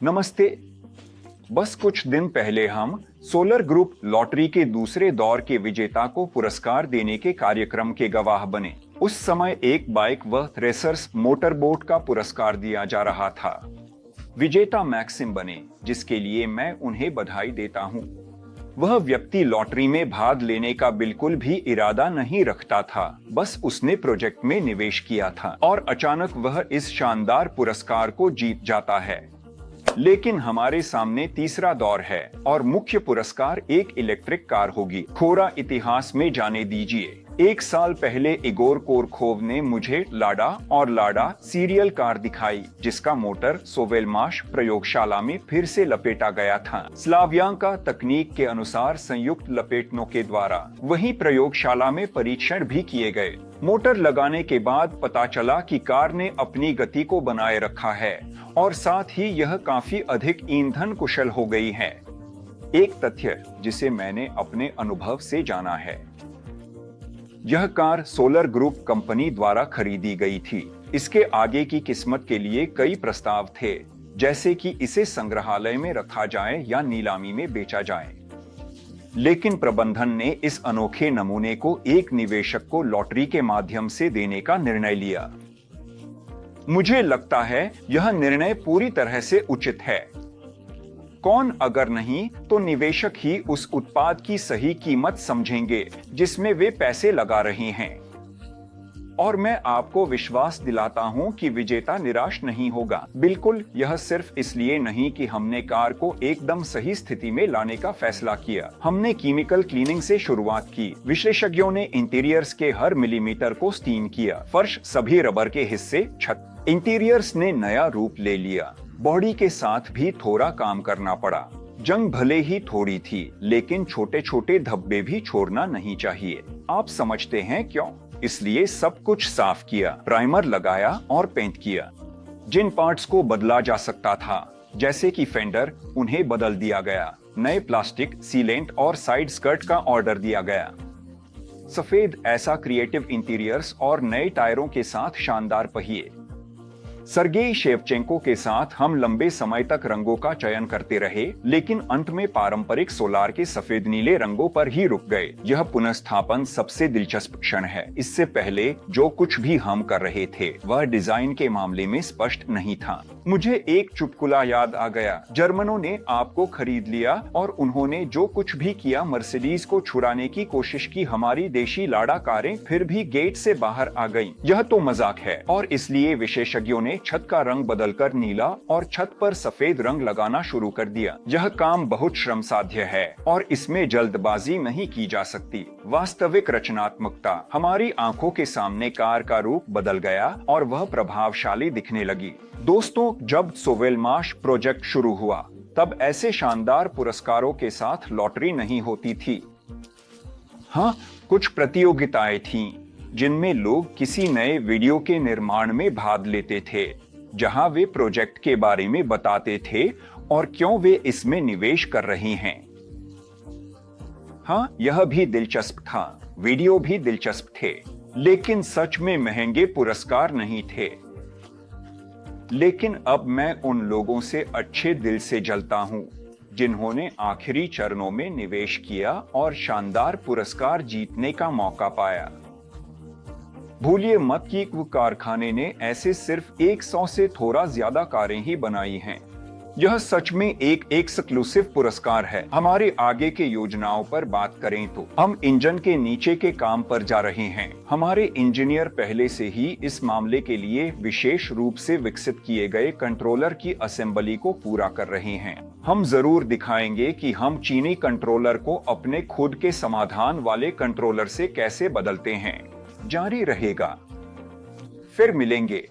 नमस्ते। बस कुछ दिन पहले हम सोलर ग्रुप लॉटरी के दूसरे दौर के विजेता को पुरस्कार देने के कार्यक्रम के गवाह बने। उस समय एक बाइक व रेसर्स मोटरबोट का पुरस्कार दिया जा रहा था। विजेता मैक्सिम बने, जिसके लिए मैं उन्हें बधाई देता हूं। वह व्यक्ति लॉटरी में भाग लेने का बिल्कुल भी इरादा नहीं रखता था, बस उसने प्रोजेक्ट में निवेश किया था और अचानक वह इस शानदार पुरस्कार को जीत जाता है। लेकिन हमारे सामने तीसरा दौर है और मुख्य पुरस्कार एक इलेक्ट्रिक कार होगी। खोरा इतिहास में जाने दीजिए। 1 साल पहले इगोर कोरखोव ने मुझे लाडा और लाडा सीरियल कार दिखाई, जिसका मोटर सोवेलमाश प्रयोगशाला में फिर से लपेटा गया था। स्लावियांका तकनीक के अनुसार संयुक्त लपेटनों के द्वारा वही प्रयोगशाला में परीक्षण भी किए गए। मोटर लगाने के बाद पता चला कि कार ने अपनी गति को बनाए रखा है और साथ ही यह काफी अधिक ईंधन कुशल हो गई है। एक तथ्य जिसे मैंने अपने अनुभव से जाना है, यह कार सोलर ग्रुप कंपनी द्वारा खरीदी गई थी। इसके आगे की किस्मत के लिए कई प्रस्ताव थे, जैसे कि इसे संग्रहालय में रखा जाए या नीलामी में बेचा जाए। लेकिन प्रबंधन ने इस अनोखे नमूने को एक निवेशक को लॉटरी के माध्यम से देने का निर्णय लिया। मुझे लगता है यह निर्णय पूरी तरह से उचित है। कौन अगर नहीं तो निवेशक ही उस उत्पाद की सही कीमत समझेंगे जिसमें वे पैसे लगा रहे हैं। और मैं आपको विश्वास दिलाता हूं कि विजेता निराश नहीं होगा। बिल्कुल, यह सिर्फ इसलिए नहीं कि हमने कार को एकदम सही स्थिति में लाने का फैसला किया। हमने केमिकल क्लीनिंग से शुरुआत की। विशेषज्ञों ने इंटीरियर्स के हर मिलीमीटर को स्टीम किया। फर्श, सभी रबर के हिस्से, छत। इंटीरियर्स ने नया रूप ले लिया। बॉडी के साथ भी थोड़ा काम करना पड़ा। जंग भले ही थोड़ी थी, लेकिन छोटे छोटे धब्बे भी छोड़ना नहीं चाहिए। आप समझते हैं क्यों? इसलिए सब कुछ साफ किया, प्राइमर लगाया और पेंट किया। जिन पार्ट्स को बदला जा सकता था, जैसे कि फेंडर, उन्हें बदल दिया गया। नए प्लास्टिक, सीलेंट और साइड स्कर्ट का ऑर्डर दिया गया। सफेद ऐसा क्रिएटिव इंटीरियर्स और नए टायरों के साथ शानदार पहिए। सर्गेई शेवचेंको के साथ हम लंबे समय तक रंगों का चयन करते रहे, लेकिन अंत में पारंपरिक सोलार के सफेद नीले रंगों पर ही रुक गए। यह पुनर्स्थापन सबसे दिलचस्प क्षण है। इससे पहले जो कुछ भी हम कर रहे थे वह डिजाइन के मामले में स्पष्ट नहीं था। मुझे एक चुटकुला याद आ गया। जर्मनों ने आपको खरीद लिया और उन्होंने जो कुछ भी किया मर्सिडीज को छुड़ाने की कोशिश की। हमारी देशी लाडा कारें फिर भी गेट से बाहर आ गईं। यह तो मजाक है। और इसलिए विशेषज्ञों ने छत का रंग बदलकर नीला और छत पर सफेद रंग लगाना शुरू कर दिया। यह काम बहुत श्रम साध्य है और इसमें जल्दबाजी नहीं की जा सकती। वास्तविक रचनात्मकता। हमारी आंखों के सामने कार का रूप बदल गया और वह प्रभावशाली दिखने लगी। दोस्तों, जब सोवेलमाश प्रोजेक्ट शुरू हुआ, तब ऐसे शानदार पुरस्कारों के साथ लॉटरी नहीं होती थी। हाँ, कुछ प्रतियोगिताएं थीं, जिनमें लोग किसी नए वीडियो के निर्माण में भाग लेते थे, जहां वे प्रोजेक्ट के बारे में बताते थे और क्यों वे इसमें निवेश कर रहे हैं। हाँ, यह भी दिलचस्प था। वीडियो भी दिलचस्प थे, लेकिन सच में महंगे पुरस्कार नहीं थे। लेकिन अब मैं उन लोगों से अच्छे दिल से जलता हूं, जिन्होंने आखिरी चरणों में निवेश किया और शानदार पुरस्कार जीतने का मौका पाया। भूलिए मत कि कारखाने ने ऐसे सिर्फ 100 से थोड़ा ज्यादा कारें ही बनाई हैं। यह सच में एक एक्सक्लूसिव पुरस्कार है। हमारे आगे के योजनाओं पर बात करें तो हम इंजन के नीचे के काम पर जा रहे हैं। हमारे इंजीनियर पहले से ही इस मामले के लिए विशेष रूप से विकसित किए गए कंट्रोलर की असेंबली को पूरा कर रहे हैं। हम जरूर दिखाएंगे कि हम चीनी कंट्रोलर को अपने खुद के समाधान वाले कंट्रोलर से कैसे बदलते हैं। जारी रहेगा। फिर मिलेंगे।